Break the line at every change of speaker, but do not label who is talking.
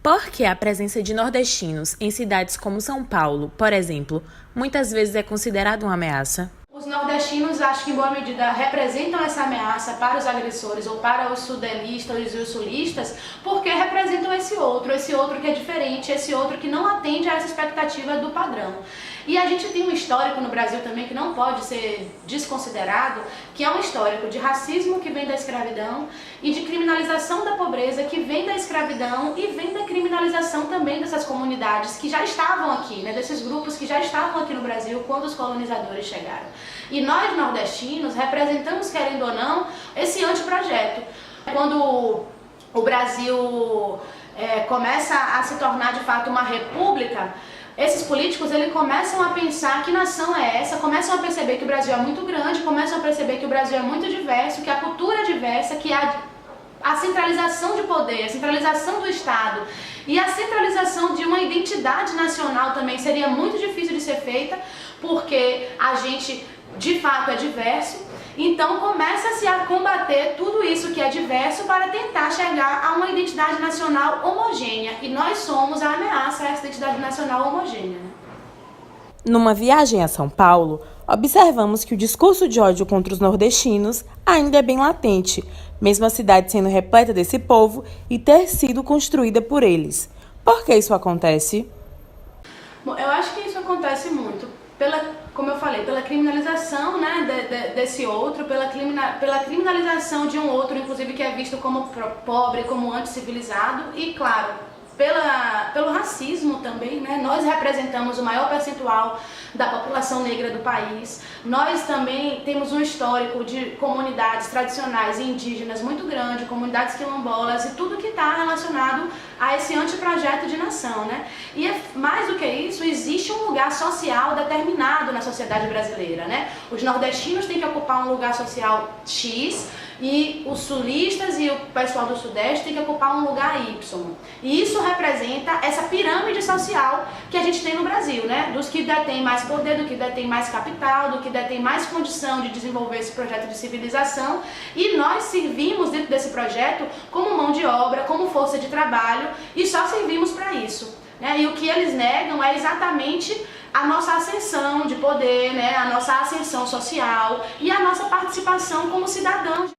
Por que a presença de nordestinos em cidades como São Paulo, por exemplo, muitas vezes é considerada uma ameaça?
Os nordestinos, acho que em boa medida, representam essa ameaça para os agressores ou para os sudelistas e os sulistas, porque representam esse outro que é diferente, esse outro que não atende a essa expectativa do padrão. E a gente tem um histórico no Brasil também que não pode ser desconsiderado, que é um histórico de racismo que vem da escravidão e de criminalização da pobreza que vem da escravidão e vem da criminalização também dessas comunidades que já estavam aqui, né, desses grupos que já estavam aqui no Brasil quando os colonizadores chegaram. E nós, nordestinos, representamos, querendo ou não, esse anteprojeto. Quando o Brasil começa a se tornar de fato uma república, esses políticos eles começam a pensar que nação é essa, começam a perceber que o Brasil é muito grande, começam a perceber que o Brasil é muito diverso, que a cultura é diversa, que a centralização de poder, a centralização do Estado e a centralização de uma identidade nacional também seria muito difícil de ser feita, porque a gente de fato é diverso. Então começa-se a combater tudo isso que é diverso para tentar chegar a uma identidade nacional homogênea. E nós somos a ameaça a essa identidade nacional homogênea.
Numa viagem a São Paulo, observamos que o discurso de ódio contra os nordestinos ainda é bem latente, mesmo a cidade sendo repleta desse povo e ter sido construída por eles. Por que isso acontece?
Bom, eu acho que isso acontece muito como eu falei, pela criminalização, né, desse outro, pela criminalização de um outro, inclusive que é visto como pobre, como anticivilizado e, claro, pelo racismo também, né? Nós representamos o maior percentual da população negra do país. Nós também temos um histórico de comunidades tradicionais e indígenas muito grande, comunidades quilombolas e tudo que está relacionado a esse anteprojeto de nação, né? E mais do que isso, existe um lugar social determinado na sociedade brasileira, né? Os nordestinos têm que ocupar um lugar social X, e os sulistas e o pessoal do Sudeste tem que ocupar um lugar Y. E isso representa essa pirâmide social que a gente tem no Brasil, né? Dos que detêm mais poder, do que detêm mais capital, do que detêm mais condição de desenvolver esse projeto de civilização. E nós servimos dentro desse projeto como mão de obra, como força de trabalho e só servimos para isso, né? E o que eles negam é exatamente a nossa ascensão de poder, né? A nossa ascensão social e a nossa participação como cidadãos.